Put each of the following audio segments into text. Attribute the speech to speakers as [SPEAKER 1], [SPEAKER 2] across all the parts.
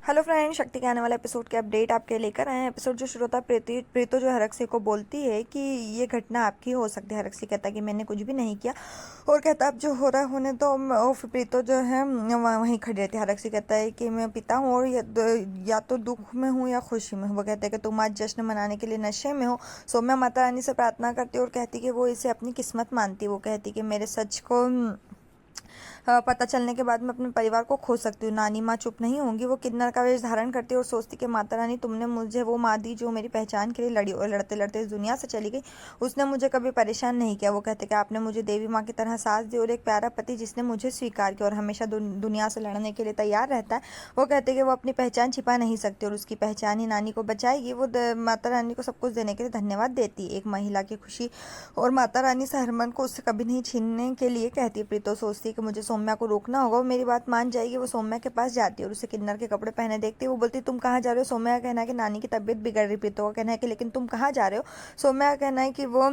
[SPEAKER 1] Hello friend, शक्ति के आने वाले एपिसोड के अपडेट आपके लेकर आए हैं। एपिसोड जो शुरू होता है, प्रीतो जो हरक्षी को बोलती है कि ये घटना आपकी हो सकती है। हरक्षी कहता है कि मैंने कुछ भी नहीं किया और कहता अब जो हो रहा है होने तो फिर प्रीतो जो है वहीं खड़ी रहती है। हरक्षी कहता है कि मैं पिता हूँ और या तो दुख में हूँ या खुशी में हूँ। वो कहते हैं कि तुम आज जश्न मनाने के लिए नशे में हो। सौम्या माता रानी से प्रार्थना करती है और कहती कि वो इसे अपनी किस्मत मानती है। वो कहती कि मेरे सच को पता चलने के बाद मैं अपने परिवार को खो सकती हूँ। नानी माँ चुप नहीं होंगी। वो किन्नर का वेश धारण करती है और सोचती कि माता रानी तुमने मुझे वो माँ दी जो मेरी पहचान के लिए लड़ी और लड़ते लड़ते इस दुनिया से चली गई। उसने मुझे कभी परेशान नहीं किया। वो कहते कि आपने मुझे देवी माँ की तरह साथ दी और एक प्यारा पति जिसने मुझे स्वीकार किया और हमेशा दुनिया से लड़ने के लिए तैयार रहता है। वो कहते कि वो अपनी पहचान छिपा नहीं सकती और उसकी पहचान ही नानी को बचाएगी। वो माता रानी को सब कुछ देने के लिए धन्यवाद देती है। एक महिला की खुशी और माता रानी से हरमन को उससे कभी नहीं छीनने के लिए कहती है। प्रीतो सोचती है कि मुझे सौम्या को रोकना होगा, वो मेरी बात मान जाएगी। वो सौम्या के पास जाती है और उसे किन्नर के कपड़े पहने देखती है। वो बोलती तुम कहाँ जा रहे हो। सौम्या का कहना है कि नानी की तबीयत बिगड़ रही। प्रीतो का कहना है कि लेकिन तुम कहाँ जा रहे हो। सौम्या का कहना है कि वो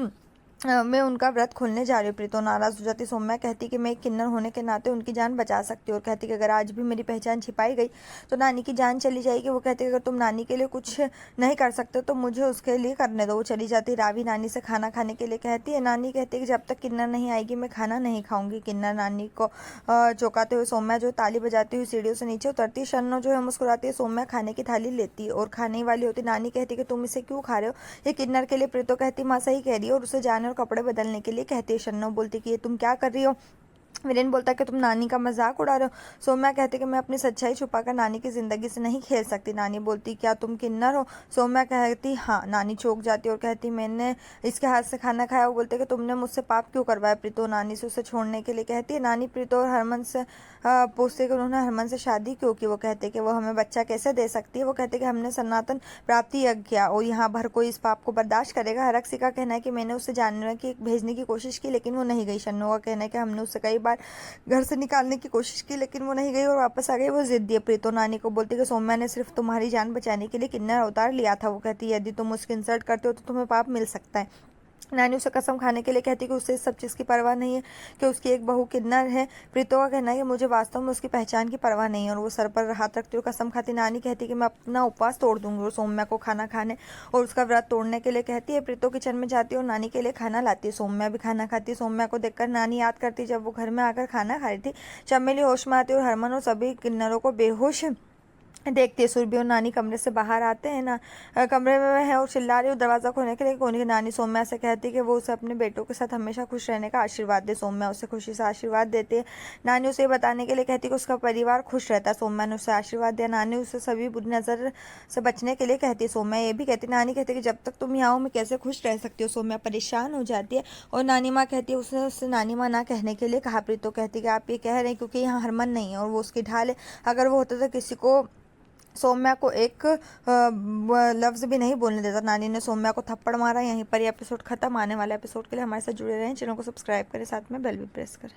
[SPEAKER 1] मैं उनका व्रत खोलने जा रही हूँ। प्रीतो नाराज हो जाती। सौम्या कहती कि मैं एक किन्नर होने के नाते उनकी जान बचा सकती हूँ और कहती कि अगर आज भी मेरी पहचान छिपाई गई तो नानी की जान चली जाएगी। वो कहती कि अगर तुम नानी के लिए कुछ नहीं कर सकते तो मुझे उसके लिए करने दो। वो चली जाती। रावी नानी से खाना खाने के लिए कहती है। नानी कहती है कि जब तक किन्नर नहीं आएगी मैं खाना नहीं खाऊंगी। किन्नर नानी को चौंकाते हुए सौम्या जो ताली बजाती हुई सीढ़ियों से नीचे उतरती। शन्नो जो है मुस्कुराती है। सौम्या खाने की थाली लेती है और खाने वाली होती। नानी कहती कि तुम इसे क्यों खा रहे हो, ये किन्नर के लिए। प्रीतो कहती माँ सही कह रही है और उसे जाने और कपड़े बदलने के लिए कहती है। शन्नो बोलती कि ये तुम क्या कर रही हो। वीरेन बोलता है कि तुम नानी का मजाक उड़ा रहे हो। सौम्या कहती कि मैं अपनी सच्चाई छुपाकर नानी की जिंदगी से नहीं खेल सकती। नानी बोलती क्या तुम किन्नर हो। सौम्या कहती हाँ। नानी चौंक जाती और कहती मैंने इसके हाथ से खाना खाया। वो बोलते कि तुमने मुझसे पाप क्यों करवाया। प्रीतो नानी से उसे छोड़ने के लिए कहती है। नानी प्रीतो और हरमन से पूछते कि उन्होंने हरमन से शादी क्यों की। वो कहते कि वो हमें बच्चा कैसे दे सकती है। वो कहते कि हमने सनातन प्राप्ति यज्ञ किया और यहाँ भर कोई इस पाप को बर्दाश्त करेगा। हरक्षी का कहना है कि मैंने उसे जानने की भेजने की कोशिश की लेकिन वो नहीं गई। शन्नो का कहना है कि हमने उससे कई बार घर से निकालने की कोशिश की लेकिन वो नहीं गई और वापस आ गई। वो जिद्दी है। प्रीतो नानी को बोलती कि सौम्या ने सिर्फ तुम्हारी जान बचाने के लिए किन्नर अवतार लिया था। वो कहती यदि तुम उसकी इंसल्ट करते हो तो तुम्हें पाप मिल सकता है। नानी उसे कसम खाने के लिए कहती कि उसे इस सब चीज़ की परवाह नहीं है कि उसकी एक बहू किन्नर है। प्रीतो का कहना है कि मुझे वास्तव में उसकी पहचान की परवाह नहीं है और वो सर पर हाथ रखती हुई कसम खाती। नानी कहती कि मैं अपना उपवास तोड़ दूंगी और सौम्या को खाना खाने और उसका व्रत तोड़ने के लिए कहती है। प्रीतो किचन में जाती है और नानी के लिए खाना लाती है। सौम्या भी खाना खाती है। सौम्या को देखकर नानी याद करती जब वो घर में आकर खाना खा रही थी। चमेली होश में आती है और हरमन और सभी किन्नरों को बेहोश देखती है। सुरभि और नानी कमरे से बाहर आते हैं ना, कमरे में है और चिल्ला रही है दरवाजा खोलने के लिए। कोने की नानी सौम्या से कहती है कि वो उसे अपने बेटों के साथ हमेशा खुश रहने का आशीर्वाद दे। सौम्या उसे खुशी से आशीर्वाद देती है। नानी उसे बताने के लिए कहती है कि उसका परिवार खुश रहता है। सौम्या ने उसे आशीर्वाद दिया। नानी उसे सभी बुरी नज़र से बचने के लिए कहती है। सौम्या ये भी कहती है। नानी कहती है कि जब तक तुम यहाँ हो मैं कैसे खुश रह सकती हो। सौम्या परेशान हो जाती है और नानी माँ कहती है उसने उससे नानी माँ ना कहने के लिए कहा। प्रीतो कहती है कि आप ये कह रहे हैं क्योंकि यहाँ हरमन नहीं है और वो उसकी ढाल है। अगर वो होता तो किसी को सौम्या को एक लफ्ज़ भी नहीं बोलने देता। नानी ने सौम्या को थप्पड़ मारा। यहीं पर ये एपिसोड खत्म। आने वाले एपिसोड के लिए हमारे साथ जुड़े रहें। चैनल को सब्सक्राइब करें, साथ में बेल भी प्रेस करें।